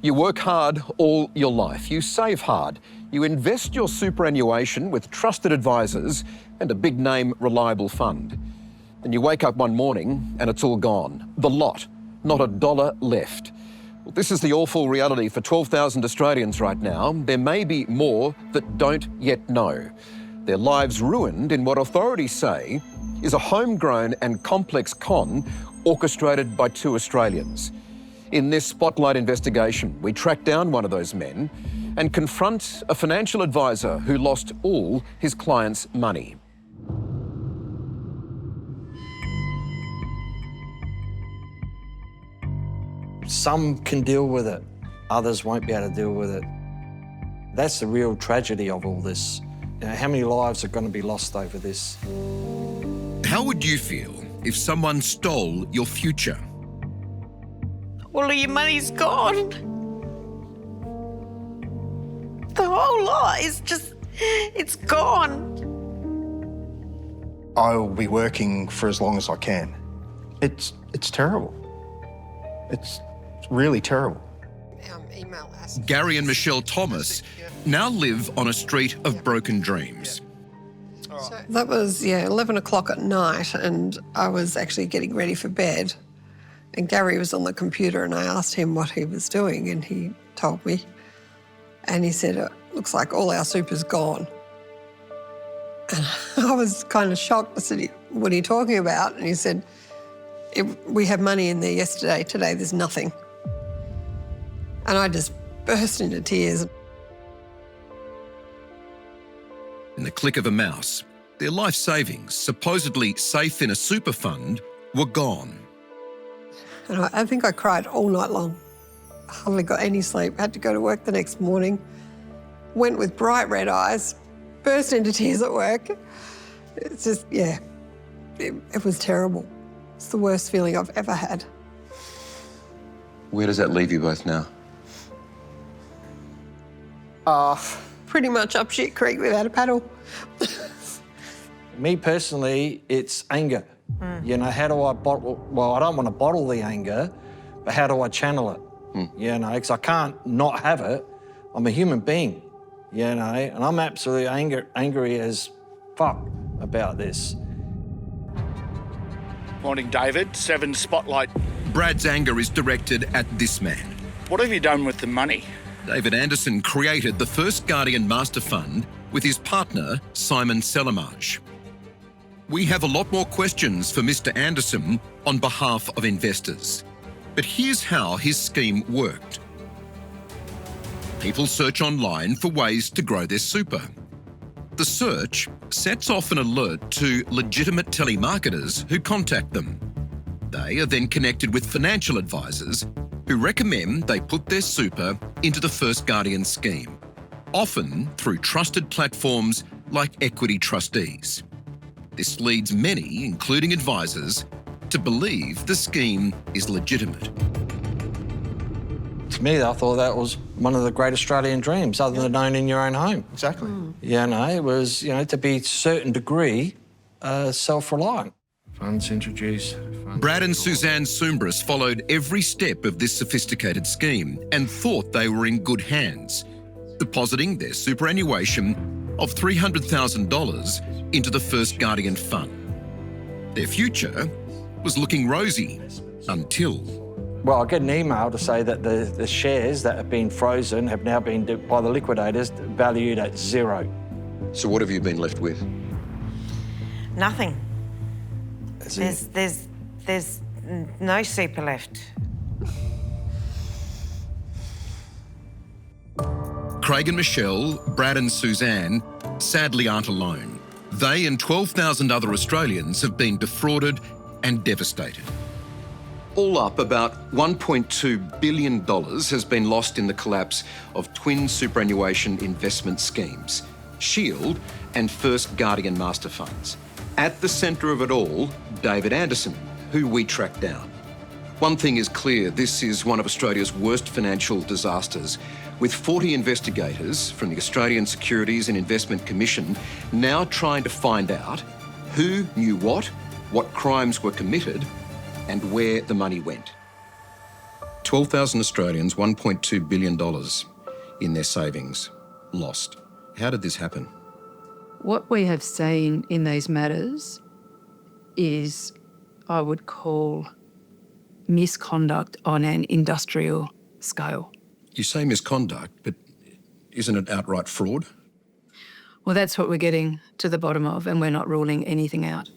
You work hard all your life. You save hard. You invest your superannuation with trusted advisors and a big-name, reliable fund. And you wake up one morning and it's all gone. The lot. Not a dollar left. Well, this is the awful reality for 12,000 Australians right now. There may be more that don't yet know. Their lives ruined in what authorities say is a homegrown and complex con orchestrated by two Australians. In this Spotlight investigation, we track down one of those men and confront a financial advisor who lost all his clients' money. Some can deal with it, others won't be able to deal with it. That's the real tragedy of all this. You know, how many lives are going to be lost over this? How would you feel if someone stole your future? All of your money's gone. The whole lot is just, it's gone. I will be working for as long as I can. It's terrible. It's really terrible. Gary and Michelle Thomas now live on a street of broken dreams. So that was, 11 o'clock at night, and I was actually getting ready for bed. And Gary was on the computer, and I asked him what he was doing, and he told me. And he said, it looks like all our super's gone. And I was kind of shocked. I said, what are you talking about? And he said, we had money in there yesterday. Today, there's nothing. And I just burst into tears. In the click of a mouse, their life savings, supposedly safe in a super fund, were gone. And I think I cried all night long. Hardly got any sleep, had to go to work the next morning. Went with bright red eyes, burst into tears at work. It's just, it was terrible. It's the worst feeling I've ever had. Where does that leave you both now? Pretty much up shit creek without a paddle. Me personally, it's anger. You know, how do I bottle, well, I don't want to bottle the anger, but how do I channel it? You know, because I can't not have it. I'm a human being, you know, and I'm absolutely angry as fuck about this. Morning, David. 7 Spotlight. Brad's anger is directed at this man. What have you done with the money? David Anderson created the First Guardian Master Fund with his partner, Simon Selimaj. We have a lot more questions for Mr. Anderson on behalf of investors. But here's how his scheme worked. People search online for ways to grow their super. The search sets off an alert to legitimate telemarketers who contact them. They are then connected with financial advisors who recommend they put their super into the First Guardian scheme, often through trusted platforms like Equity Trustees. This leads many, including advisors, to believe the scheme is legitimate. To me, I thought that was one of the great Australian dreams, other than owning your own home. Exactly. You know, it was, to be a certain degree self-reliant. Funds introduced. Brad and Suzanne Sumbris followed every step of this sophisticated scheme and thought they were in good hands, depositing their superannuation of $300,000 into the First Guardian Fund. Their future was looking rosy until... Well, I get an email to say that the shares that have been frozen have now been, by the liquidators, valued at zero. So what have you been left with? Nothing. There's no super left. Craig and Michelle, Brad and Suzanne, sadly aren't alone. They and 12,000 other Australians have been defrauded and devastated. All up, about $1.2 billion has been lost in the collapse of twin superannuation investment schemes, Shield and First Guardian Master Funds. At the centre of it all, David Anderson, who we tracked down. One thing is clear, this is one of Australia's worst financial disasters, with 40 investigators from the Australian Securities and Investment Commission now trying to find out who knew what crimes were committed, and where the money went. 12,000 Australians, $1.2 billion in their savings lost. How did this happen? What we have seen in these matters is, I would call, misconduct on an industrial scale. You say misconduct, but isn't it outright fraud? Well, that's what we're getting to the bottom of, and we're not ruling anything out.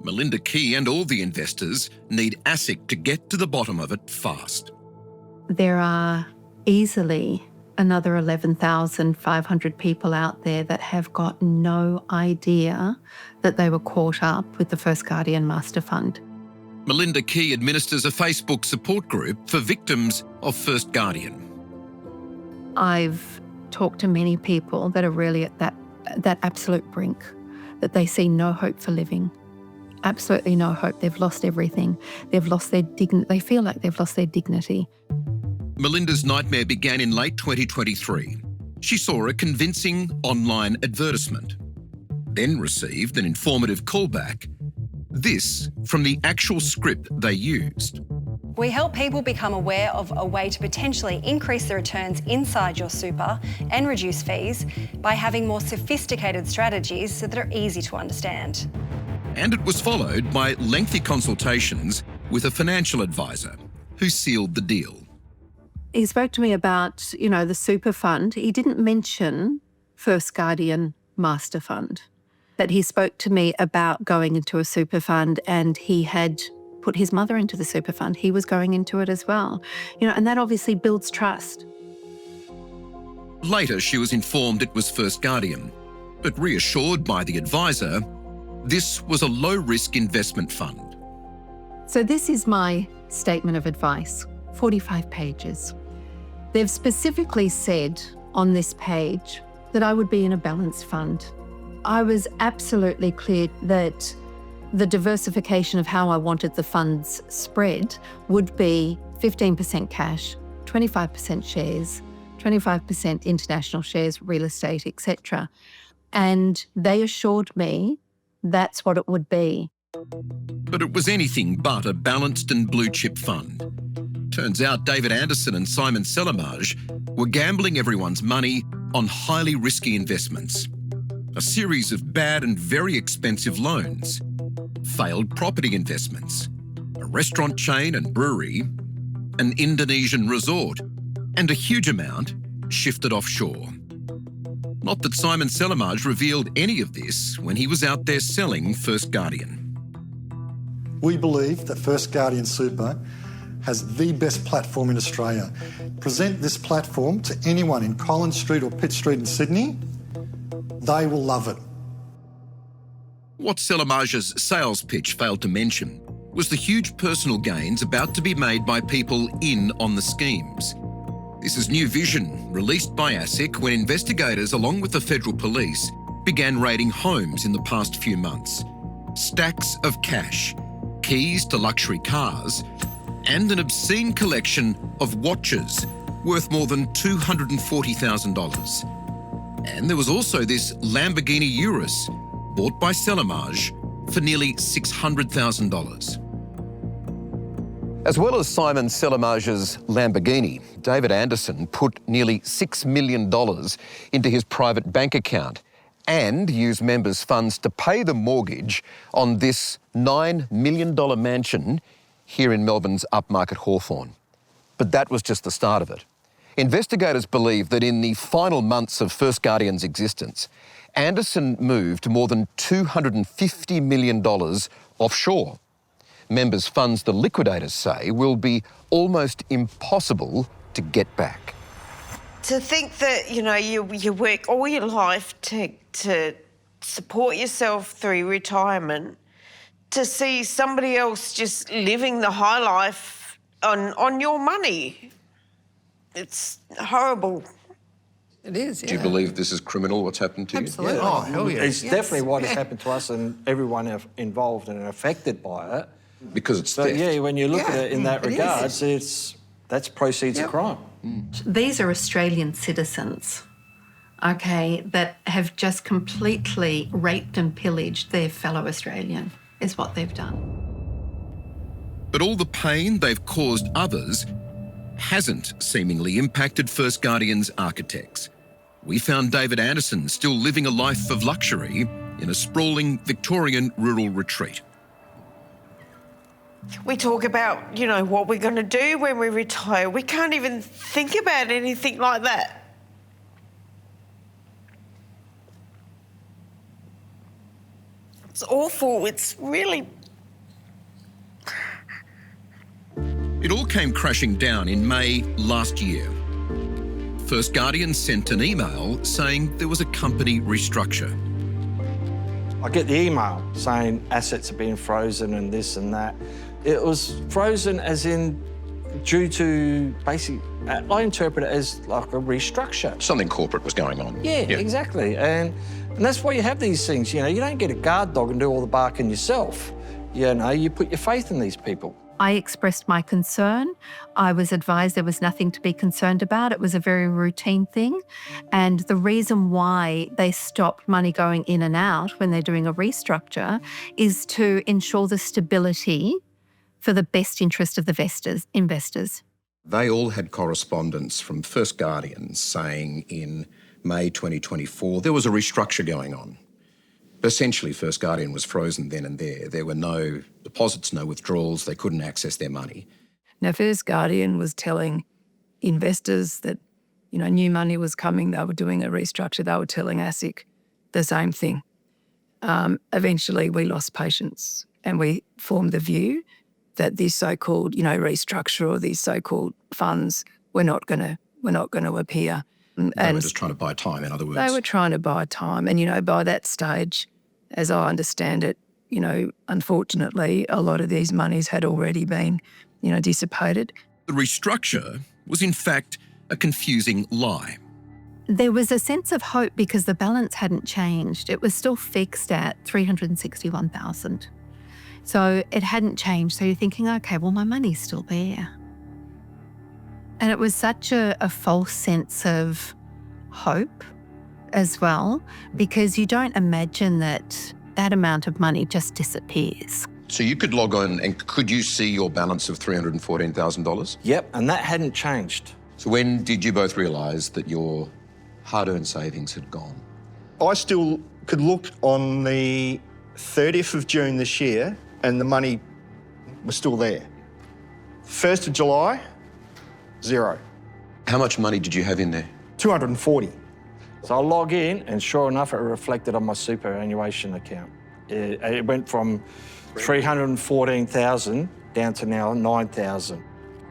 Melinda Key and all the investors need ASIC to get to the bottom of it fast. There are easily another 11,500 people out there that have got no idea that they were caught up with the First Guardian Master Fund. Melinda Key administers a Facebook support group for victims of First Guardian. I've talked to many people that are really at that absolute brink, that they see no hope for living. Absolutely no hope. They've lost everything. They've lost their dignity. They feel like they've lost their dignity. Melinda's nightmare began in late 2023. She saw a convincing online advertisement, then received an informative callback. This from the actual script they used. We help people become aware of a way to potentially increase the returns inside your super and reduce fees by having more sophisticated strategies so that are easy to understand. And it was followed by lengthy consultations with a financial advisor who sealed the deal. He spoke to me about, the super fund. He didn't mention First Guardian Master Fund, but he spoke to me about going into a super fund, and he had put his mother into the super fund. He was going into it as well, and that obviously builds trust. Later, she was informed it was First Guardian, but reassured by the advisor, this was a low-risk investment fund. So this is my statement of advice, 45 pages. They've specifically said on this page that I would be in a balanced fund. I was absolutely clear that the diversification of how I wanted the funds spread would be 15% cash, 25% shares, 25% international shares, real estate, etc. And they assured me that's what it would be. But it was anything but a balanced and blue-chip fund. Turns out David Anderson and Simon Selimage were gambling everyone's money on highly risky investments. A series of bad and very expensive loans, failed property investments, a restaurant chain and brewery, an Indonesian resort, and a huge amount shifted offshore. Not that Simon Selimage revealed any of this when he was out there selling First Guardian. We believe that First Guardian Super has the best platform in Australia. Present this platform to anyone in Collins Street or Pitt Street in Sydney, they will love it. What Selimage's sales pitch failed to mention was the huge personal gains about to be made by people in on the schemes. This is new vision released by ASIC when investigators, along with the federal police, began raiding homes in the past few months. Stacks of cash, keys to luxury cars, and an obscene collection of watches worth more than $240,000. And there was also this Lamborghini Urus, bought by Selimage for nearly $600,000. As well as Simon Selimage's Lamborghini, David Anderson put nearly $6 million into his private bank account and used members' funds to pay the mortgage on this $9 million mansion here in Melbourne's upmarket Hawthorn. But that was just the start of it. Investigators believe that in the final months of First Guardian's existence, Anderson moved more than $250 million offshore. Members' funds, the liquidators say, will be almost impossible to get back. To think that, you work all your life to support yourself through retirement, to see somebody else just living the high life on your money. It's horrible. It is, yeah. Do you believe this is criminal, what's happened to Absolutely. you? Yeah. Oh, hell yeah. It's definitely what has happened to us and everyone involved and affected by it. Because it's So theft. yeah, when you look at it in that it regards, is. that's proceeds of crime. These are Australian citizens, okay, that have just completely raped and pillaged their fellow Australian, is what they've done. But all the pain they've caused others hasn't seemingly impacted First Guardian's architects. We found David Anderson still living a life of luxury in a sprawling Victorian rural retreat. We talk about, you know, what we're going to do when we retire. We can't even think about anything like that. It's awful. It's really... It all came crashing down in May last year. First Guardian sent an email saying there was a company restructure. I get the email saying assets are being frozen and this and that. It was frozen as in due to basically, I interpret it as like a restructure. Something corporate was going on. Yeah, exactly. And that's why you have these things, you know, you don't get a guard dog and do all the barking yourself. You know, you put your faith in these people. I expressed my concern. I was advised there was nothing to be concerned about. It was a very routine thing. And the reason why they stopped money going in and out when they're doing a restructure is to ensure the stability for the best interest of the investors. They all had correspondence from First Guardian saying in May 2024 there was a restructure going on. Essentially, First Guardian was frozen then and there. There were no deposits, no withdrawals. They couldn't access their money. Now, First Guardian was telling investors that, you know, new money was coming. They were doing a restructure. They were telling ASIC the same thing. Eventually, we lost patience and we formed the view that this so-called, you know, restructure or these so-called funds were not going to appear. They were just trying to buy time, in other words. They were trying to buy time. And, you know, by that stage, as I understand it, you know, unfortunately, a lot of these monies had already been, you know, dissipated. The restructure was in fact a confusing lie. There was a sense of hope because the balance hadn't changed. It was still fixed at $361,000. So it hadn't changed. So you're thinking, okay, well, my money's still there. And it was such a false sense of hope as well, because you don't imagine that that amount of money just disappears. So you could log on and could you see your balance of $314,000? Yep, and that hadn't changed. So when did you both realise that your hard-earned savings had gone? I still could look on the 30th of June this year and the money was still there. 1st of July, zero. How much money did you have in there? 240. So I log in and sure enough, it reflected on my superannuation account. It went from 314,000 down to now 9,000.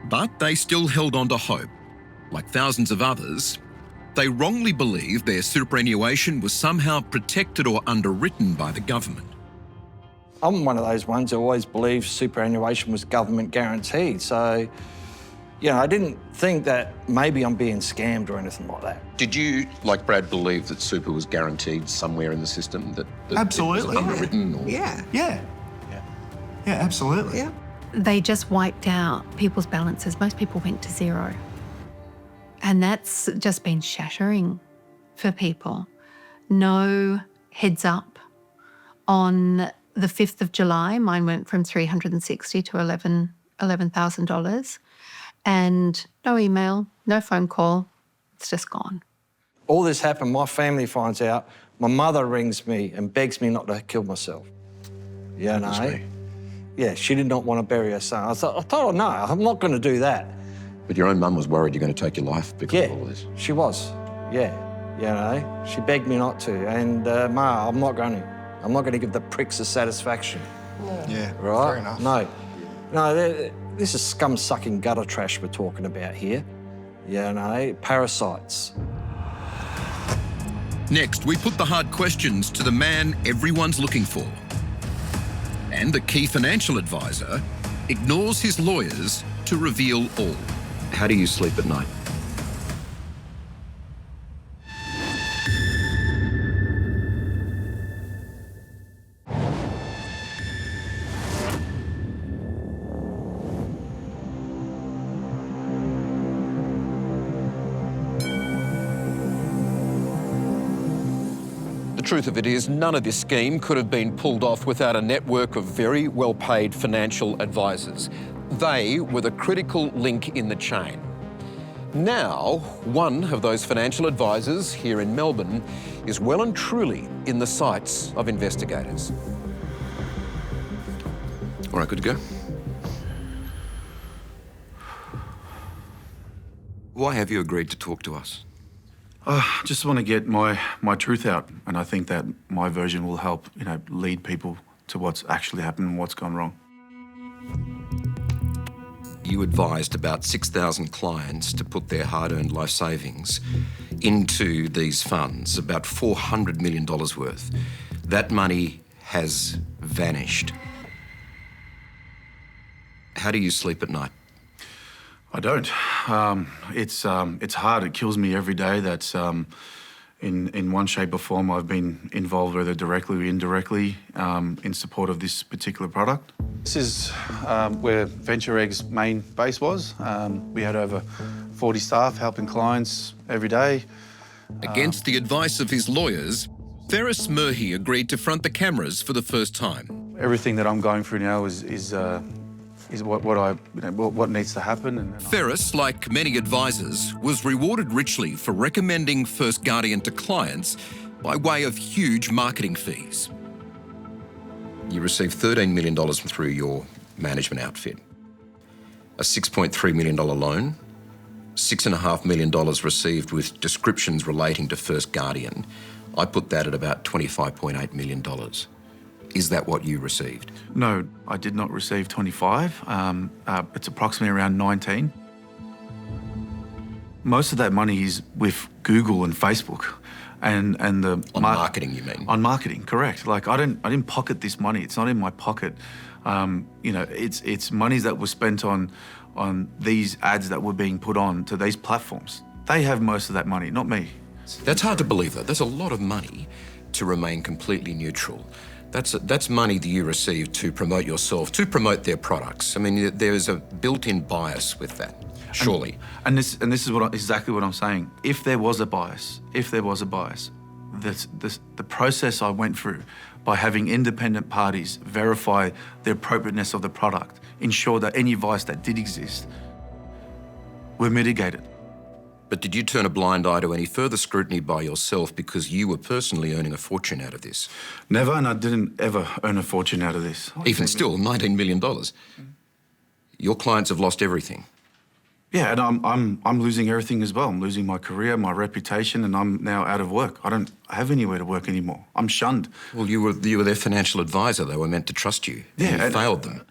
But they still held on to hope. Like thousands of others, they wrongly believed their superannuation was somehow protected or underwritten by the government. I'm one of those ones who always believed superannuation was government guaranteed. So, you know, I didn't think that maybe I'm being scammed or anything like that. Did you, like Brad, believe that super was guaranteed somewhere in the system? That Absolutely. It was underwritten? Or... Yeah, absolutely. Yeah. They just wiped out people's balances. Most people went to zero. And that's just been shattering for people. No heads up. On the 5th of July, mine went from $360 to $11,000. And no email, no phone call, it's just gone. All this happened, my family finds out, my mother rings me and begs me not to kill myself. You know? Yeah, she did not want to bury her son. I told her, no, I'm not going to do that. But your own mum was worried you're going to take your life because of all this. Yeah, she was, yeah. You know, she begged me not to. And, Ma, I'm not going to. I'm not going to give the pricks a satisfaction. Yeah, right? fair enough. No, this is scum-sucking gutter trash we're talking about here. You know, parasites. Next, we put the hard questions to the man everyone's looking for. And the key financial advisor ignores his lawyers to reveal all. How do you sleep at night? The truth of it is, none of this scheme could have been pulled off without a network of very well-paid financial advisors. They were the critical link in the chain. Now, one of those financial advisors here in Melbourne is well and truly in the sights of investigators. All right, good to go. Why have you agreed to talk to us? I just want to get my truth out, and I think that my version will help, lead people to what's actually happened and what's gone wrong. You advised about 6,000 clients to put their hard-earned life savings into these funds, about $400 million worth. That money has vanished. How do you sleep at night? I don't. It's hard. It kills me every day that in one shape or form I've been involved, whether directly or indirectly, in support of this particular product. This is where Venture Egg's main base was. We had over 40 staff helping clients every day. Against the advice of his lawyers, Ferris Murphy agreed to front the cameras for the first time. Everything that I'm going through now is what needs to happen. Ferris, like many advisors, was rewarded richly for recommending First Guardian to clients by way of huge marketing fees. You received $13 million through your management outfit, a $6.3 million loan, $6.5 million received with descriptions relating to First Guardian. I put that at about $25.8 million. Is that what you received? No, I did not receive 25. It's approximately around 19. Most of that money is with Google and Facebook, and the marketing. You mean? On marketing, correct. Like I didn't pocket this money. It's not in my pocket. It's monies that was spent on these ads that were being put on to these platforms. They have most of that money, not me. That's hard to believe, though. That's a lot of money to remain completely neutral. That's money that you receive to promote yourself, to promote their products. I mean, there's a built-in bias with that, surely. And this is exactly what I'm saying. If there was a bias, the process I went through by having independent parties verify the appropriateness of the product, ensure that any bias that did exist were mitigated. But did you turn a blind eye to any further scrutiny by yourself because you were personally earning a fortune out of this? Never, and I didn't ever earn a fortune out of this. Even still, $19 million. Your clients have lost everything. Yeah, and I'm losing everything as well. I'm losing my career, my reputation, and I'm now out of work. I don't have anywhere to work anymore. I'm shunned. Well, you were their financial advisor. They were meant to trust you. Yeah, you failed them.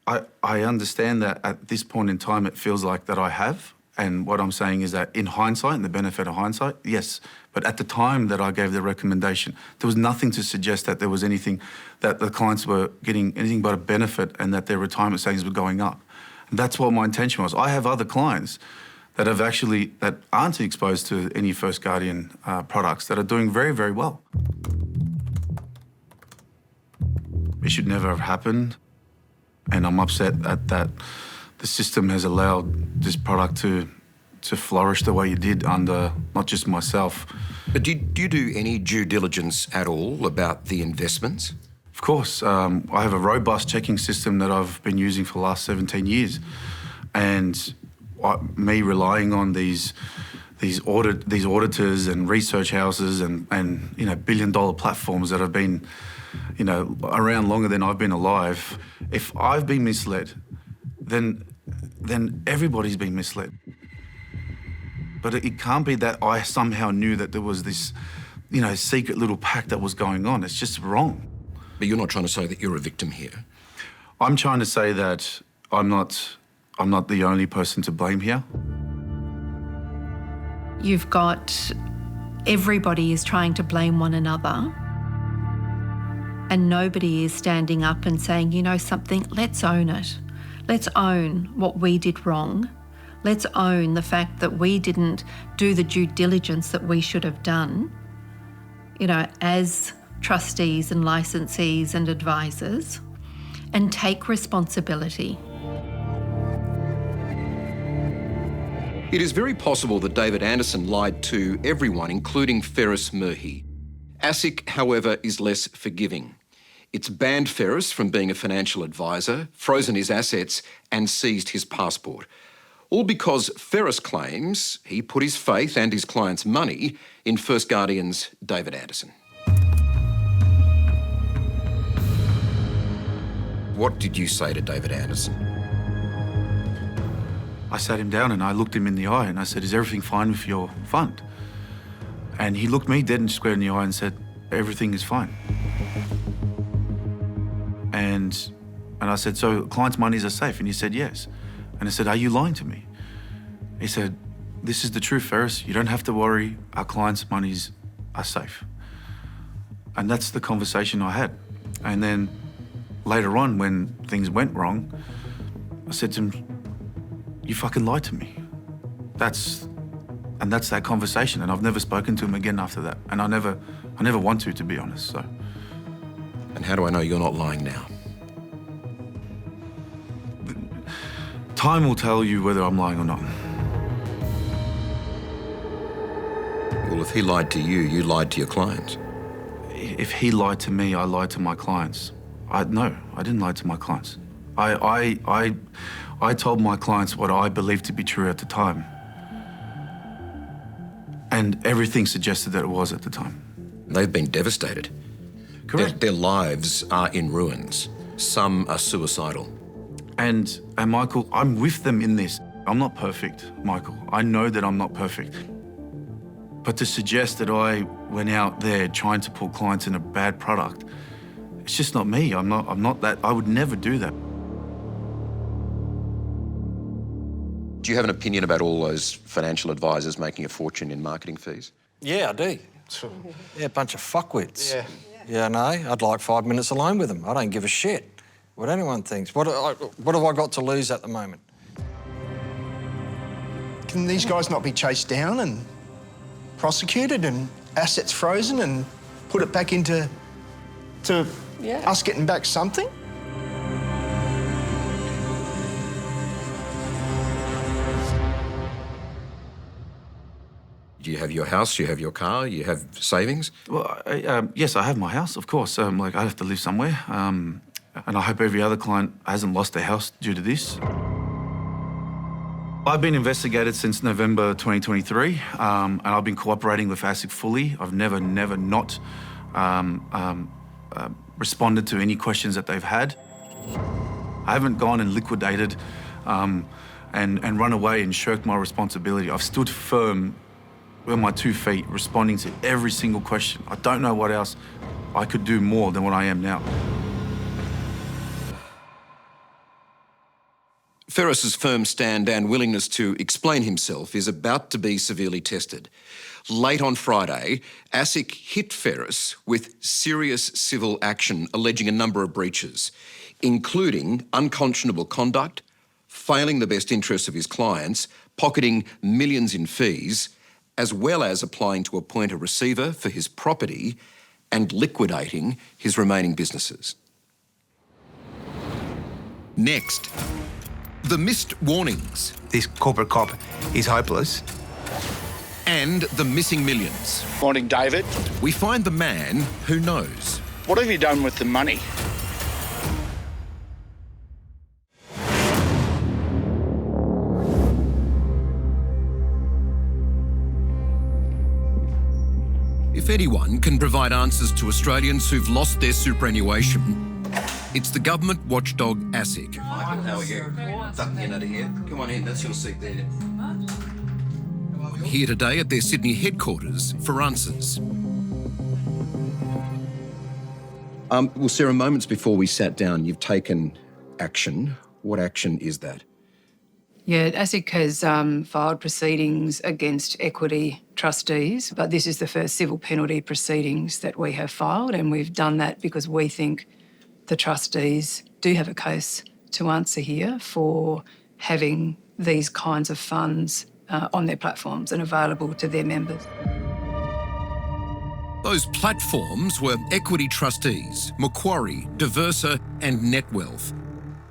I understand that at this point in time it feels like that I have. And what I'm saying is that in hindsight, and the benefit of hindsight, yes. But at the time that I gave the recommendation, there was nothing to suggest that there was anything, that the clients were getting anything but a benefit and that their retirement savings were going up. And that's what my intention was. I have other clients that that aren't exposed to any First Guardian products that are doing very, very well. It should never have happened. And I'm upset at that. The system has allowed this product to flourish the way it did under not just myself. But do you do any due diligence at all about the investments? Of course. I have a robust checking system that I've been using for the last 17 years. And me relying on these auditors and research houses and billion-dollar platforms that have been around longer than I've been alive, if I've been misled, then everybody's been misled. But it can't be that I somehow knew that there was this, secret little pact that was going on. It's just wrong. But you're not trying to say that you're a victim here. I'm trying to say that I'm not the only person to blame here. You've got everybody is trying to blame one another, and nobody is standing up and saying, something, let's own it. Let's own what we did wrong. Let's own the fact that we didn't do the due diligence that we should have done, as trustees and licensees and advisors, and take responsibility. It is very possible that David Anderson lied to everyone, including Ferris Murphy. ASIC, however, is less forgiving. It's banned Ferris from being a financial advisor, frozen his assets and seized his passport. All because Ferris claims he put his faith and his client's money in First Guardian's David Anderson. What did you say to David Anderson? I sat him down and I looked him in the eye and I said, "Is everything fine with your fund?" And he looked me dead and square in the eye and said, "Everything is fine." And I said, "So clients' monies are safe?" And he said, "Yes." And I said, "Are you lying to me?" He said, "This is the truth, Ferris. You don't have to worry. Our clients' monies are safe." And that's the conversation I had. And then later on, when things went wrong, I said to him, "You fucking lied to me." That's that conversation. And I've never spoken to him again after that. And I never want to be honest, so. And how do I know you're not lying now? Time will tell you whether I'm lying or not. Well, if he lied to you, you lied to your clients. If he lied to me, I lied to my clients. No, I didn't lie to my clients. I told my clients what I believed to be true at the time. And everything suggested that it was at the time. They've been devastated. Correct. Their lives are in ruins. Some are suicidal. And Michael, I'm with them in this. I'm not perfect, Michael. I know that I'm not perfect. But to suggest that I went out there trying to put clients in a bad product, it's just not me. I'm not that. I would never do that. Do you have an opinion about all those financial advisors making a fortune in marketing fees? Yeah, I do. Yeah, a bunch of fuckwits. Yeah. Yeah, no, I'd like 5 minutes alone with them. I don't give a shit what anyone thinks. What have I got to lose at the moment? Can these guys not be chased down and prosecuted and assets frozen and put it back into us getting back something? Do you have your house, you have your car, you have savings? Well, yes, I have my house, of course. I have to live somewhere. And I hope every other client hasn't lost their house due to this. I've been investigated since November 2023, and I've been cooperating with ASIC fully. I've never not responded to any questions that they've had. I haven't gone and liquidated and run away and shirked my responsibility. I've stood firm on my 2 feet, responding to every single question. I don't know what else I could do more than what I am now. Ferris's firm stand and willingness to explain himself is about to be severely tested. Late on Friday, ASIC hit Ferris with serious civil action alleging a number of breaches, including unconscionable conduct, failing the best interests of his clients, pocketing millions in fees, as well as applying to appoint a receiver for his property and liquidating his remaining businesses. Next, the missed warnings This corporate cop is hopeless. and the missing millions. Morning, David. We find the man who knows. What have you done with the money? If anyone can provide answers to Australians who've lost their superannuation, it's the government watchdog ASIC. Michael, how are you? Duck in out of here. Come on in, that's your seat there. Here today at their Sydney headquarters for answers. Well, Sarah, moments before we sat down, you've taken action. What action is that? Yeah, ASIC has filed proceedings against equity trustees, but this is the first civil penalty proceedings that we have filed, and we've done that because we think the trustees do have a case to answer here for having these kinds of funds on their platforms and available to their members. Those platforms were Equity Trustees, Macquarie, Diversa and Netwealth.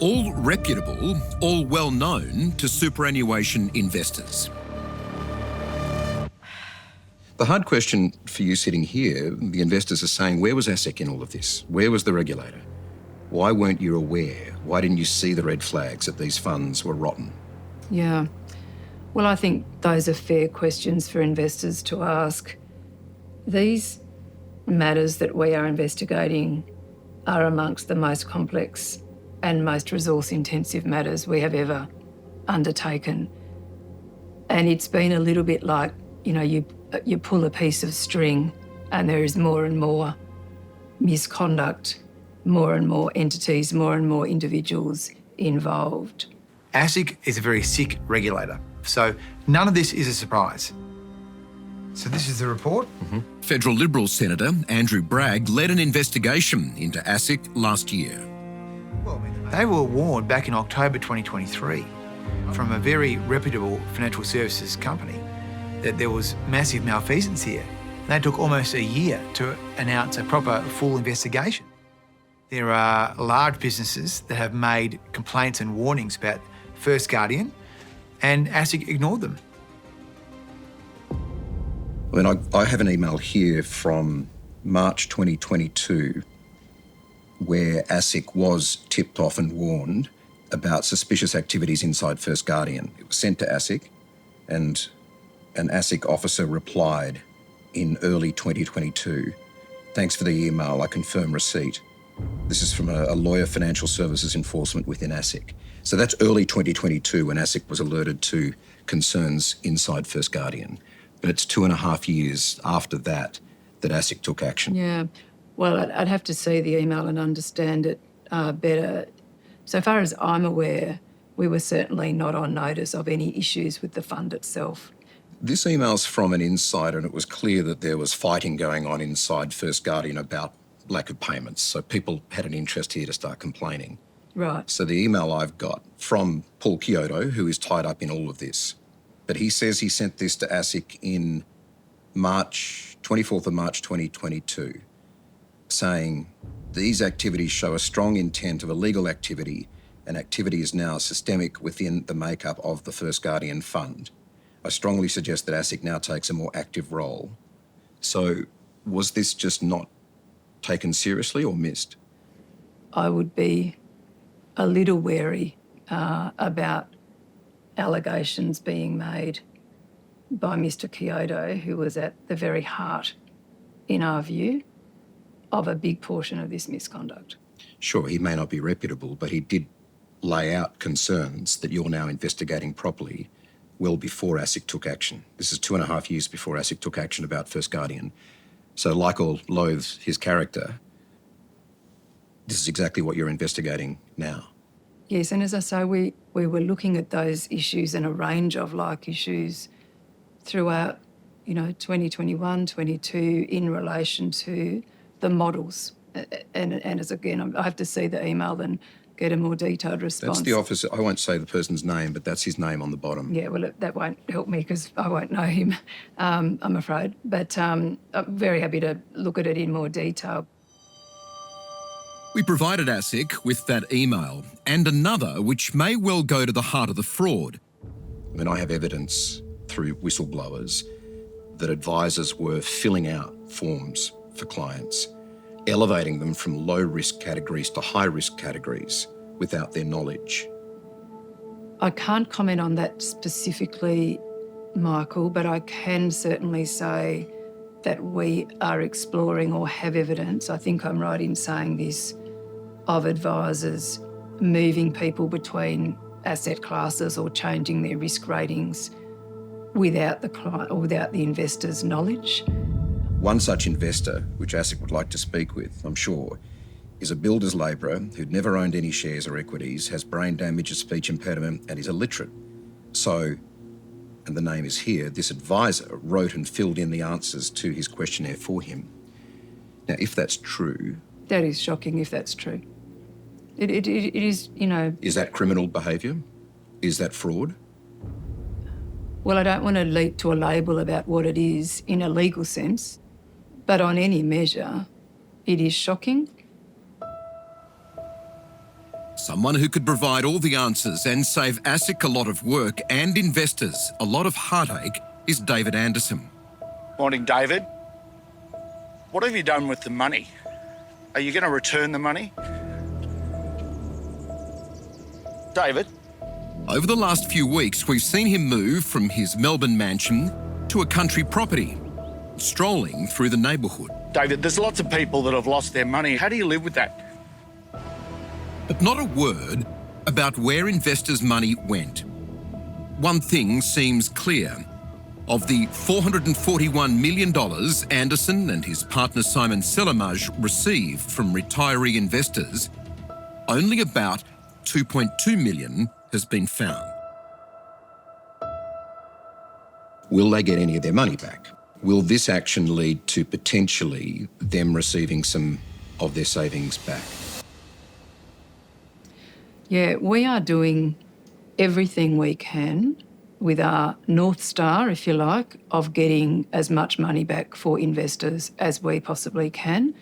All reputable, all well known to superannuation investors. The hard question for you sitting here, the investors are saying, where was ASIC in all of this? Where was the regulator? Why weren't you aware? Why didn't you see the red flags that these funds were rotten? Yeah. Well, I think those are fair questions for investors to ask. These matters that we are investigating are amongst the most complex and most resource-intensive matters we have ever undertaken. And it's been a little bit like, you know, you pull a piece of string and there is more and more misconduct, more and more entities, more and more individuals involved. ASIC is a very sick regulator, so none of this is a surprise. So this is the report? Federal Liberal Senator Andrew Bragg led an investigation into ASIC last year. They were warned back in October 2023 from a very reputable financial services company that there was massive malfeasance here. They took almost a year to announce a proper full investigation. There are large businesses that have made complaints and warnings about First Guardian, and ASIC ignored them. I mean, I have an email here from March 2022 where ASIC was tipped off and warned about suspicious activities inside First Guardian. It was sent to ASIC, and an ASIC officer replied in early 2022, "Thanks for the email, I confirm receipt." This is from a lawyer financial services enforcement within ASIC. So that's early 2022 when ASIC was alerted to concerns inside First Guardian. But it's 2.5 years after that ASIC took action. Yeah. Well, I'd have to see the email and understand it better. So far as I'm aware, we were certainly not on notice of any issues with the fund itself. This email's from an insider, and it was clear that there was fighting going on inside First Guardian about lack of payments. So people had an interest here to start complaining. Right. So the email I've got from Paul Kyoto, who is tied up in all of this, but he says he sent this to ASIC in 24th of March 2022, saying, "These activities show a strong intent of illegal activity, and activity is now systemic within the makeup of the First Guardian Fund. I strongly suggest that ASIC now takes a more active role." So was this just not taken seriously or missed? I would be a little wary about allegations being made by Mr. Kyoto, who was at the very heart, in our view, of a big portion of this misconduct. Sure, he may not be reputable, but he did lay out concerns that you're now investigating properly well before ASIC took action. This is 2.5 years before ASIC took action about First Guardian. So like or loathe his character, this is exactly what you're investigating now. Yes, and as I say, we were looking at those issues and a range of like issues throughout, 2021, 22 in relation to the models. And as again, I have to see the email and get a more detailed response. That's the officer. I won't say the person's name, but that's his name on the bottom. Yeah, well, that won't help me because I won't know him, I'm afraid. But I'm very happy to look at it in more detail. We provided ASIC with that email and another which may well go to the heart of the fraud. I mean, I have evidence through whistleblowers that advisors were filling out forms for clients, elevating them from low-risk categories to high-risk categories without their knowledge. I can't comment on that specifically, Michael, but I can certainly say that we are exploring or have evidence, I think I'm right in saying this, of advisors moving people between asset classes or changing their risk ratings without the client or without the investor's knowledge. One such investor, which ASIC would like to speak with, I'm sure, is a builder's labourer who'd never owned any shares or equities, has brain damage, a speech impediment, and is illiterate. So, and the name is here, this advisor wrote and filled in the answers to his questionnaire for him. Now, if that's true... That is shocking if that's true. It is, Is that criminal behaviour? Is that fraud? Well, I don't want to leap to a label about what it is in a legal sense, but on any measure, it is shocking. Someone who could provide all the answers and save ASIC a lot of work and investors a lot of heartache is David Anderson. Morning, David. What have you done with the money? Are you going to return the money? David? Over the last few weeks, we've seen him move from his Melbourne mansion to a country property, strolling through the neighbourhood. David, there's lots of people that have lost their money. How do you live with that? But not a word about where investors' money went. One thing seems clear. Of the $441 million Anderson and his partner Simon Selamaj received from retiree investors, only about $2.2 million has been found. Will they get any of their money back? Will this action lead to potentially them receiving some of their savings back? Yeah, we are doing everything we can with our North Star, if you like, of getting as much money back for investors as we possibly can.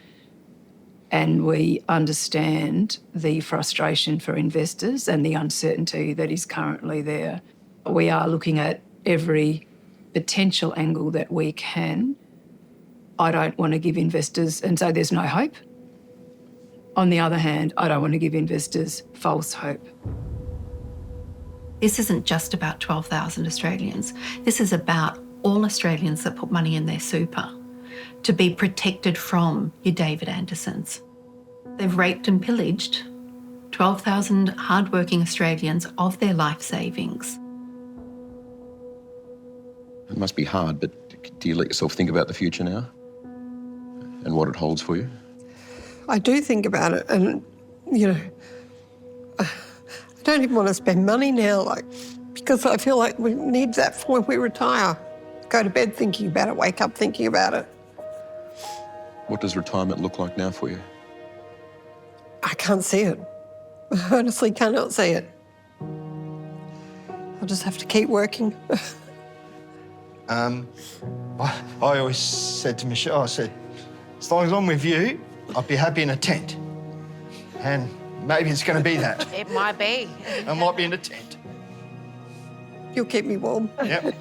And we understand the frustration for investors and the uncertainty that is currently there. We are looking at every potential angle that we can. I don't want to give investors and say there's no hope. On the other hand, I don't want to give investors false hope. This isn't just about 12,000 Australians. This is about all Australians that put money in their super to be protected from your David Andersons. They've raped and pillaged 12,000 hardworking Australians of their life savings. It must be hard, but do you let yourself think about the future now and what it holds for you? I do think about it, and, you know, I don't even want to spend money now, because I feel like we need that for when we retire. Go to bed thinking about it, wake up thinking about it. What does retirement look like now for you? I can't see it. I honestly cannot see it. I'll just have to keep working. I always said to Michelle, I said, as long as I'm with you, I'd be happy in a tent. And maybe it's going to be that. It might be. I might be in a tent. You'll keep me warm. Yep.